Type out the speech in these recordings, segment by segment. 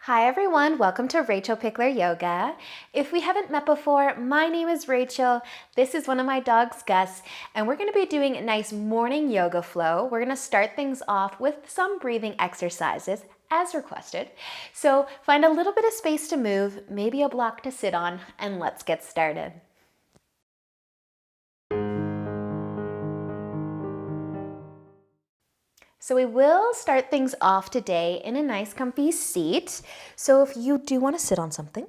Hi everyone, welcome to Rachel Pichler Yoga. If we haven't met before, my name is Rachel. This is one of my dogs, Gus, and we're going to be doing a nice morning yoga flow. We're going to start things off with some breathing exercises as requested. So find a little bit of space to move, maybe a block to sit on, and let's get started. So we will start things off today in a nice comfy seat. So if you do want to sit on something,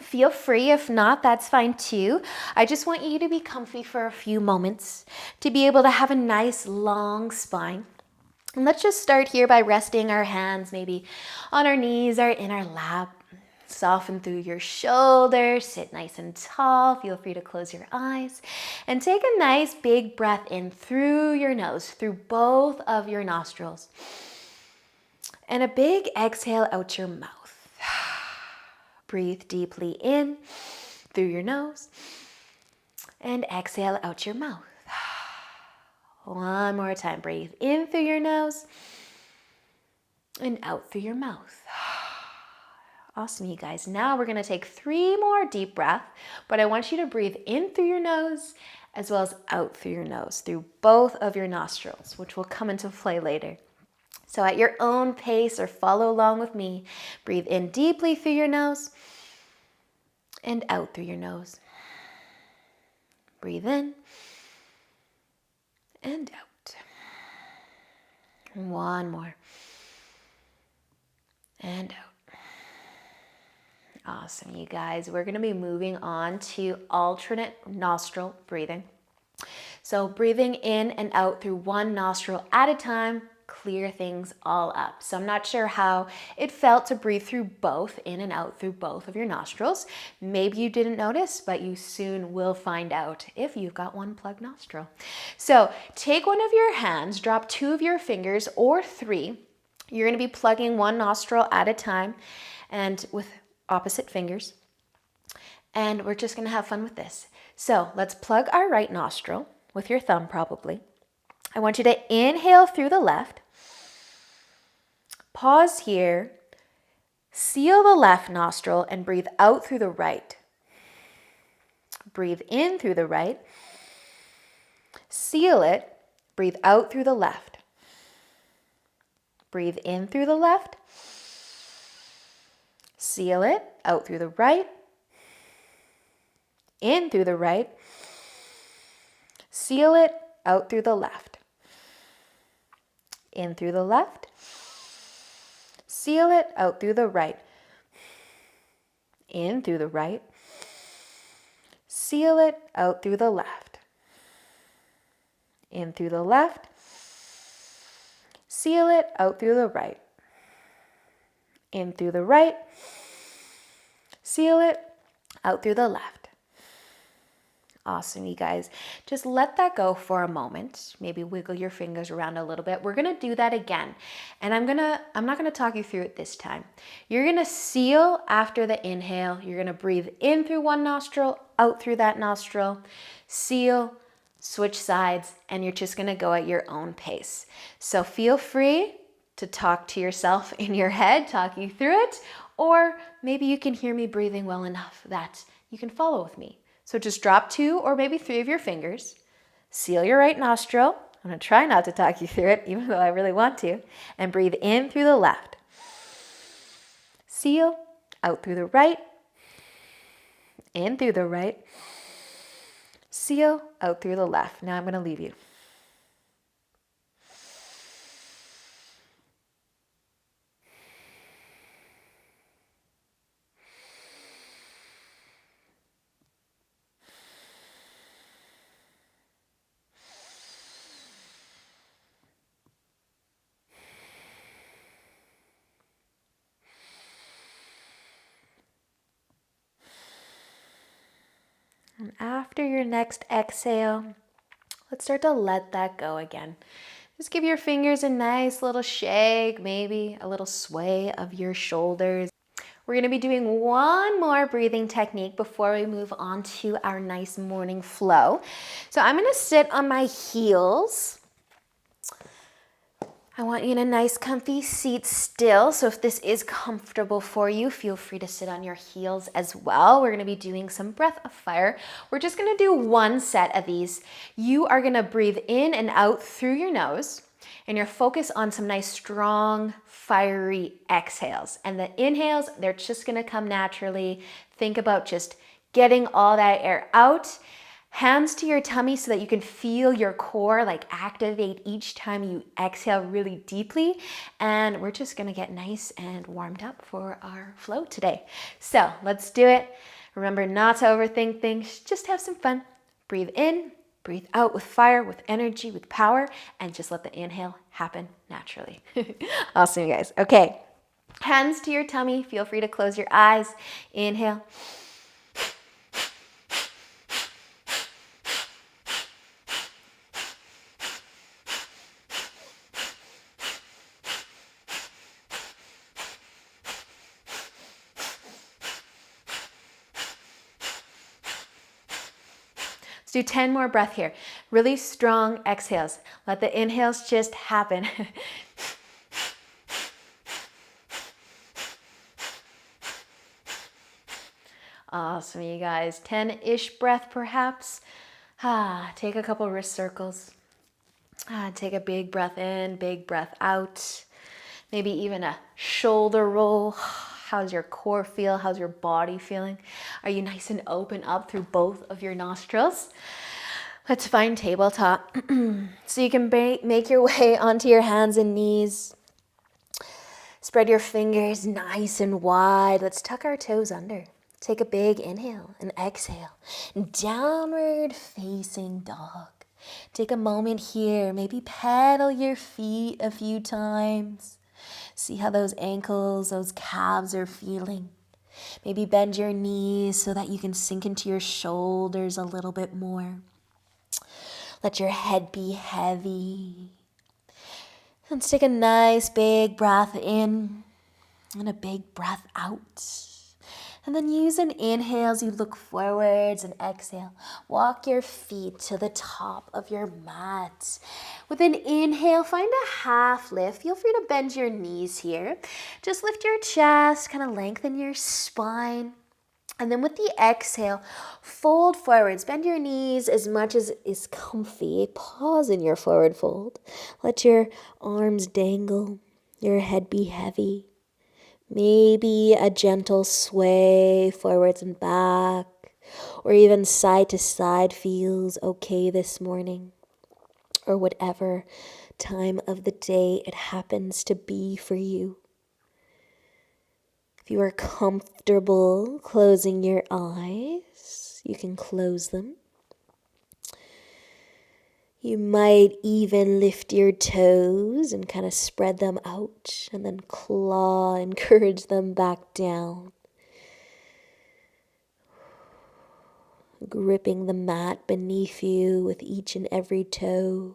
feel free. If not, that's fine too. I just want you to be comfy for a few moments, to be able to have a nice long spine. And let's just start here by resting our hands maybe on our knees or in our lap. Soften through your shoulders, sit nice and tall. Feel free to close your eyes and take a nice big breath in through your nose, through both of your nostrils. And a big exhale out your mouth. Breathe deeply in through your nose and exhale out your mouth. One more time. Breathe in through your nose and out through your mouth. Awesome, you guys. Now we're going to take 3 more deep breaths, but I want you to breathe in through your nose as well as out through your nose, through both of your nostrils, which will come into play later. So at your own pace or follow along with me, breathe in deeply through your nose and out through your nose. Breathe in and out. One more. And out. Awesome, you guys. We're going to be moving on to alternate nostril breathing. So breathing in and out through one nostril at a time, clear things all up. So I'm not sure how it felt to breathe through both, in and out through both of your nostrils. Maybe you didn't notice, but you soon will find out if you've got one plugged nostril. So take one of your hands, drop 2 of your fingers or 3. You're going to be plugging one nostril at a time and with opposite fingers. And we're just going to have fun with this. So let's plug our right nostril with your thumb probably. I want you to inhale through the left. Pause here. Seal the left nostril and breathe out through the right. Breathe in through the right. Seal it. Breathe out through the left. Breathe in through the left. Seal it, out through the right, in through the right, seal it, out through the left, in through the left, seal it, out through the right, in through the right, seal it, out through the left, in through the left, seal it, out through the right, in through the right, seal it, out through the left. Awesome, you guys. Just let that go for a moment. Maybe wiggle your fingers around a little bit. We're going to do that again. And I'm not going to talk you through it this time. You're going to seal after the inhale. You're going to breathe in through one nostril, out through that nostril, seal, switch sides, and you're just going to go at your own pace. So feel free to talk to yourself in your head, talk you through it, or maybe you can hear me breathing well enough that you can follow with me. So just drop 2 or maybe 3 of your fingers, seal your right nostril. I'm going to try not to talk you through it, even though I really want to, and breathe in through the left. Seal, out through the right, in through the right, seal, out through the left. Now I'm going to leave you. And after your next exhale, let's start to let that go again. Just give your fingers a nice little shake, maybe a little sway of your shoulders. We're going to be doing one more breathing technique before we move on to our nice morning flow. So I'm going to sit on my heels I want you in a nice comfy seat still. So if this is comfortable for you, feel free to sit on your heels as well. We're going to be doing some breath of fire. We're just going to do one set of these. You are going to breathe in and out through your nose, and you're focused on some nice strong fiery exhales. And the inhales, they're just going to come naturally. Think about just getting all that air out. Hands to your tummy so that you can feel your core like activate each time you exhale really deeply. And we're just gonna get nice and warmed up for our flow today. So let's do it. Remember not to overthink things, just have some fun. Breathe in, breathe out with fire, with energy, with power, and just let the inhale happen naturally. Awesome, you guys. Okay, hands to your tummy. Feel free to close your eyes. Inhale. Let's do 10 more breath here. Really strong exhales. Let the inhales just happen. Awesome, you guys. 10-ish breath perhaps. Take a couple wrist circles. Take a big breath in, big breath out. Maybe even a shoulder roll. How's your core feel? How's your body feeling? Are you nice and open up through both of your nostrils? Let's find tabletop. So you can make your way onto your hands and knees. Spread your fingers nice and wide. Let's tuck our toes under. Take a big inhale and exhale. Downward facing dog. Take a moment here. Maybe pedal your feet a few times. See how those ankles, those calves are feeling. Maybe bend your knees so that you can sink into your shoulders a little bit more. Let your head be heavy. Let's take a nice big breath in and a big breath out. And then use an inhale as you look forwards and exhale. Walk your feet to the top of your mat. With an inhale, find a half lift. Feel free to bend your knees here. Just lift your chest, kind of lengthen your spine. And then with the exhale, fold forwards. Bend your knees as much as is comfy. Pause in your forward fold. Let your arms dangle. Your head be heavy. Maybe a gentle sway forwards and back, or even side to side feels okay this morning, or whatever time of the day it happens to be for you. If you are comfortable closing your eyes, you can close them. You might even lift your toes and kind of spread them out and then claw, encourage them back down. Gripping the mat beneath you with each and every toe.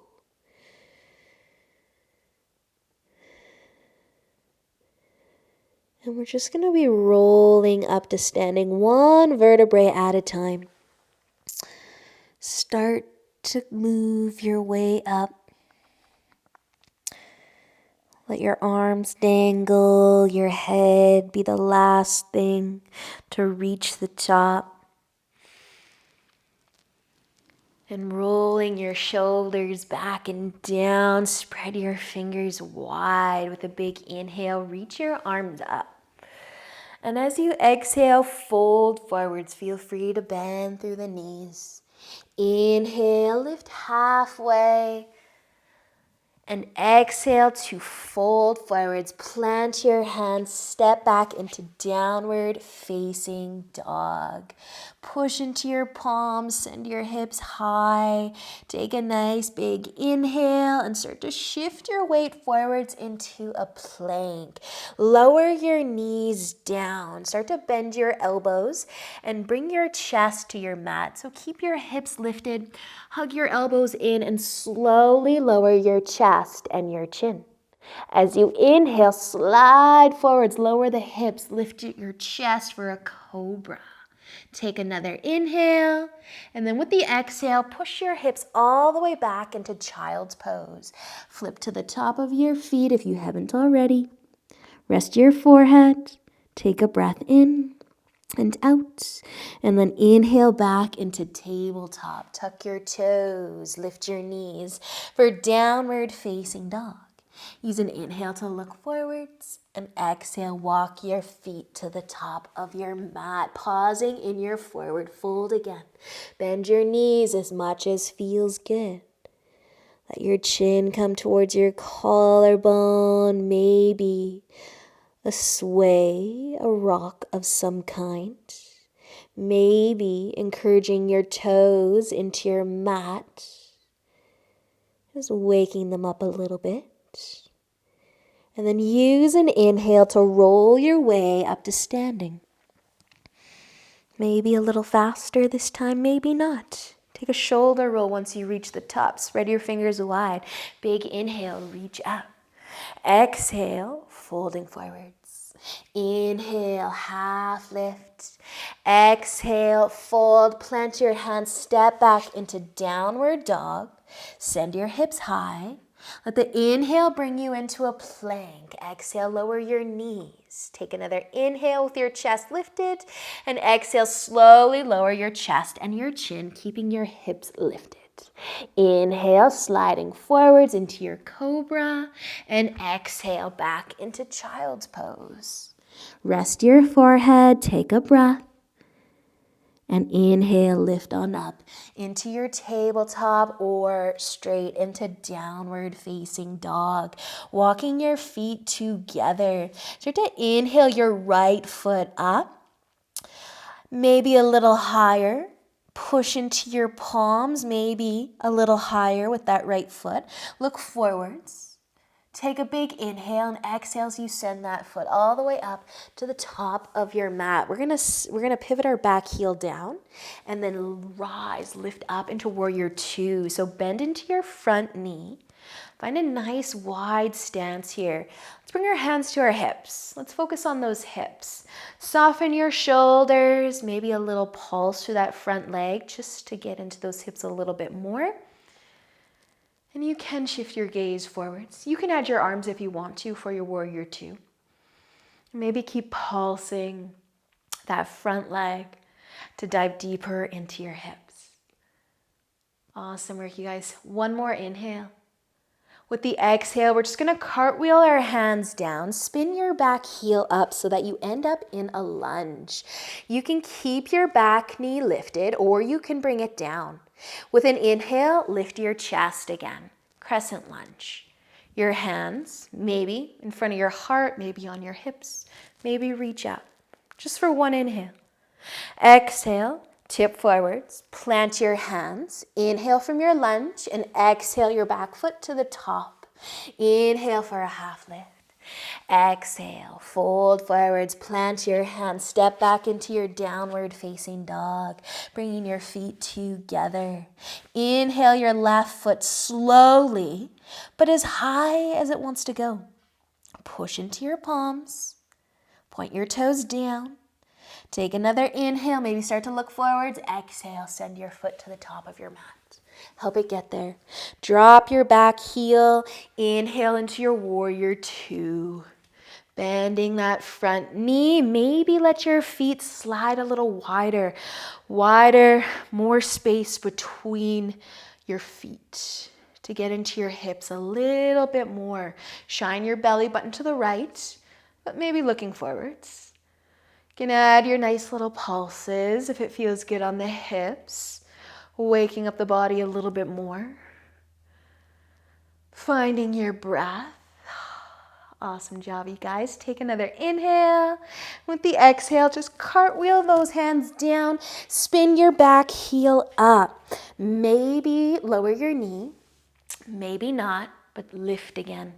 And we're just going to be rolling up to standing one vertebrae at a time. Start to move your way up. Let your arms dangle, your head be the last thing to reach the top. And rolling your shoulders back and down, spread your fingers wide with a big inhale, reach your arms up. And as you exhale, fold forwards. Feel free to bend through the knees. Inhale, lift halfway. And exhale to fold forwards. Plant your hands, step back into downward facing dog. Push into your palms, send your hips high. Take a nice big inhale and start to shift your weight forwards into a plank. Lower your knees down. Start to bend your elbows and bring your chest to your mat. So keep your hips lifted. Hug your elbows in and slowly lower your chest and your chin. As you inhale, slide forwards, lower the hips, lift your chest for a cobra. Take another inhale, and then with the exhale, push your hips all the way back into child's pose. Flip to the top of your feet if you haven't already. Rest your forehead. Take a breath in and out, and then inhale back into tabletop. Tuck your toes, lift your knees for downward facing dog. Use an inhale to look forwards, and exhale, walk your feet to the top of your mat, pausing in your forward fold again. Bend your knees as much as feels good. Let your chin come towards your collarbone, maybe a sway, a rock of some kind. Maybe encouraging your toes into your mat, just waking them up a little bit. And then use an inhale to roll your way up to standing. Maybe a little faster this time, maybe not. Take a shoulder roll once you reach the top. Spread your fingers wide. Big inhale, reach up. Exhale, folding forwards. Inhale, half lift. Exhale, fold. Plant your hands, step back into downward dog. Send your hips high. Let the inhale bring you into a plank. Exhale, lower your knees. Take another inhale with your chest lifted. And exhale, slowly lower your chest and your chin, keeping your hips lifted. Inhale, sliding forwards into your cobra. And exhale, back into child's pose. Rest your forehead, take a breath. And inhale, lift on up into your tabletop or straight into downward facing dog. Walking your feet together. Start to inhale your right foot up. Maybe a little higher. Push into your palms, maybe a little higher with that right foot. Look forwards. Take a big inhale and exhale as you send that foot all the way up to the top of your mat. We're gonna pivot our back heel down and then rise, lift up into warrior two. So bend into your front knee. Find a nice wide stance here. Let's bring our hands to our hips. Let's focus on those hips. Soften your shoulders, maybe a little pulse through that front leg just to get into those hips a little bit more. And you can shift your gaze forwards. You can add your arms if you want to for your warrior two. Maybe keep pulsing that front leg to dive deeper into your hips. Awesome work, you guys. One more inhale. With the exhale, we're just gonna cartwheel our hands down, spin your back heel up so that you end up in a lunge. You can keep your back knee lifted or you can bring it down. With an inhale, lift your chest again, crescent lunge. Your hands, maybe in front of your heart, maybe on your hips, maybe reach up, just for one inhale. Exhale, tip forwards, plant your hands, inhale from your lunge, and exhale your back foot to the top. Inhale for a half lift. Exhale, fold forwards, plant your hands, step back into your downward facing dog, bringing your feet together. Inhale your left foot slowly, but as high as it wants to go. Push into your palms, point your toes down. Take another inhale, maybe start to look forwards. Exhale, send your foot to the top of your mat. Help it get there. Drop your back heel. Inhale into your warrior two. Bending that front knee. Maybe let your feet slide a little wider. Wider, more space between your feet to get into your hips a little bit more. Shine your belly button to the right, but maybe looking forwards. You can add your nice little pulses if it feels good on the hips. Waking up the body a little bit more. Finding your breath. Awesome job, you guys. Take another inhale. With the exhale, just cartwheel those hands down. Spin your back heel up. Maybe lower your knee. Maybe not, but lift again.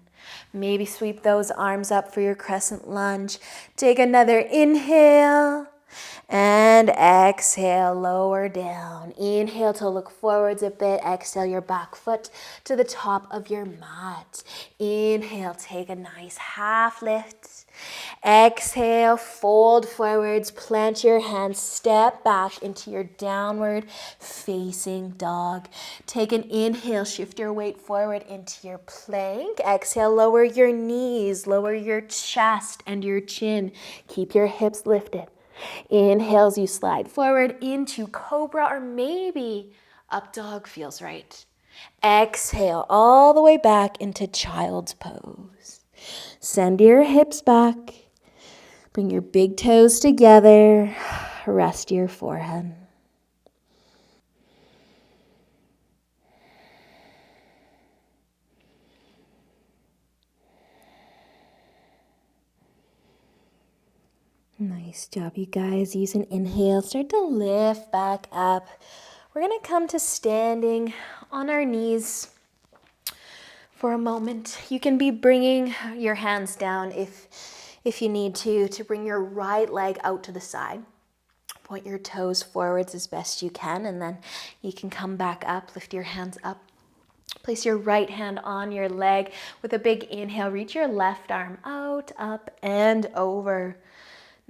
Maybe sweep those arms up for your crescent lunge. Take another inhale. And exhale, lower down. Inhale to look forwards a bit. Exhale your back foot to the top of your mat. Inhale, take a nice half lift. Exhale, fold forwards, plant your hands, step back into your downward facing dog. Take an inhale, shift your weight forward into your plank. Exhale, lower your knees, lower your chest and your chin. Keep your hips lifted. Inhales, you slide forward into cobra, or maybe up dog feels right. Exhale all the way back into child's pose. Send your hips back. Bring your big toes together. Rest your forehead. Nice job, you guys. Use an inhale. Start to lift back up. We're going to come to standing on our knees for a moment. You can be bringing your hands down if you need to bring your right leg out to the side. Point your toes forwards as best you can, and then you can come back up, lift your hands up. Place your right hand on your leg with a big inhale. Reach your left arm out, up, and over.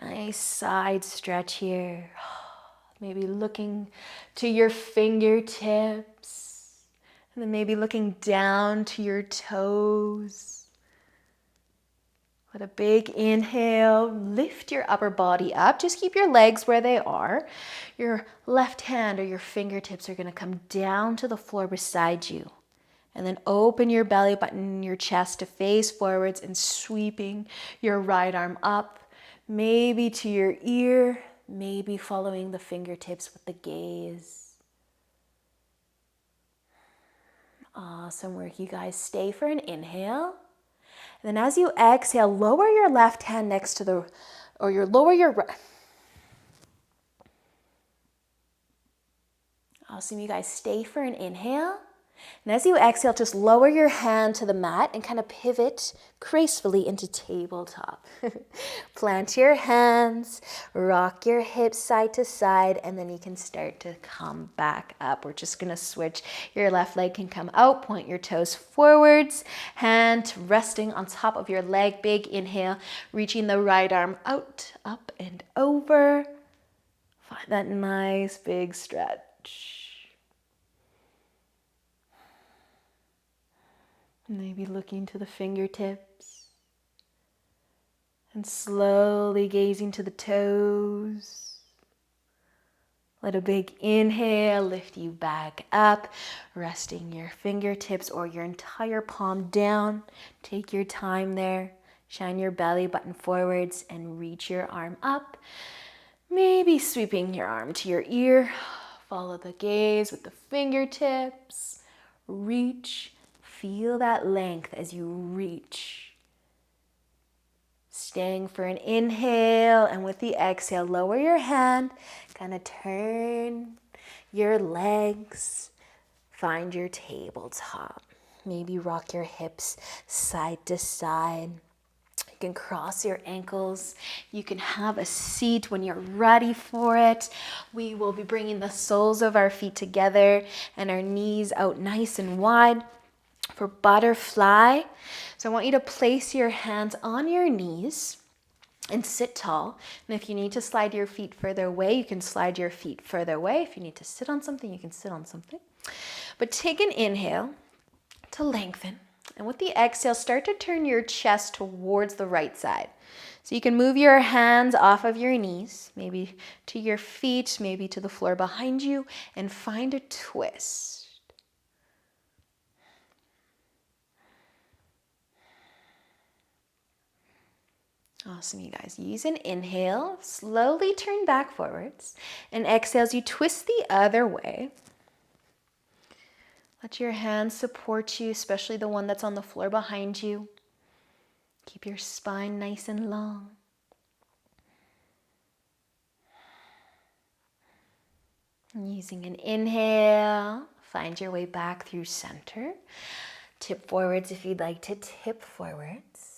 Nice side stretch here. Maybe looking to your fingertips, and then maybe looking down to your toes. Let a big inhale, lift your upper body up. Just keep your legs where they are. Your left hand or your fingertips are going to come down to the floor beside you. And then open your belly button, your chest to face forwards, and sweeping your right arm up, maybe to your ear, maybe following the fingertips with the gaze. Awesome work, you guys. Stay for an inhale. And then as you exhale, lower your left hand next to the, or lower your right. Awesome, you guys. Stay for an inhale. And as you exhale, just lower your hand to the mat and kind of pivot gracefully into tabletop. Plant your hands, rock your hips side to side, and then you can start to come back up. We're just going to switch. Your left leg can come out, point your toes forwards, hand resting on top of your leg. Big inhale, reaching the right arm out, up, and over. Find that nice big stretch. Maybe looking to the fingertips and slowly gazing to the toes. Let a big inhale lift you back up, resting your fingertips or your entire palm down. Take your time there. Shine your belly button forwards and reach your arm up. Maybe sweeping your arm to your ear. Follow the gaze with the fingertips. Reach. Feel that length as you reach. Staying for an inhale, and with the exhale, lower your hand, kind of turn your legs, find your tabletop. Maybe rock your hips side to side. You can cross your ankles. You can have a seat when you're ready for it. We will be bringing the soles of our feet together and our knees out nice and wide. For butterfly, so I want you to place your hands on your knees and sit tall. And if you need to slide your feet further away, you can slide your feet further away. If you need to sit on something, you can sit on something. But take an inhale to lengthen. And with the exhale, start to turn your chest towards the right side. So you can move your hands off of your knees, maybe to your feet, maybe to the floor behind you, and find a twist. Awesome, you guys. Use an inhale, slowly turn back forwards, and exhale as you twist the other way. Let your hands support you, especially the one that's on the floor behind you. Keep your spine nice and long. And using an inhale, find your way back through center. Tip forwards if you'd like to tip forwards.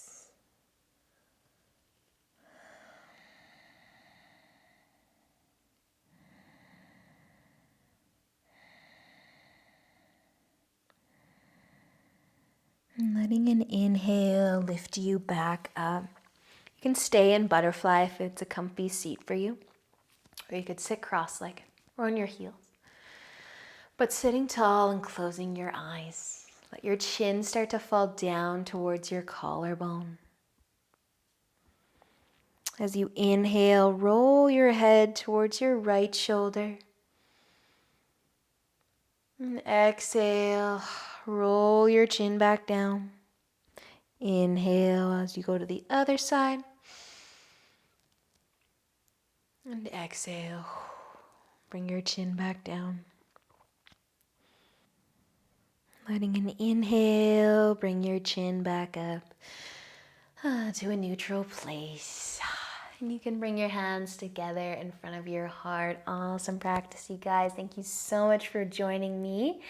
And letting an inhale lift you back up. You can stay in butterfly if it's a comfy seat for you, or you could sit cross-legged or on your heels. But sitting tall and closing your eyes, let your chin start to fall down towards your collarbone. As you inhale, roll your head towards your right shoulder. And exhale, roll your chin back down. Inhale as you go to the other side. And exhale, bring your chin back down. Letting an inhale, bring your chin back up to a neutral place. And you can bring your hands together in front of your heart. Awesome practice, you guys. Thank you so much for joining me.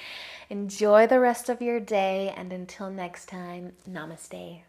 Enjoy the rest of your day, and until next time, namaste.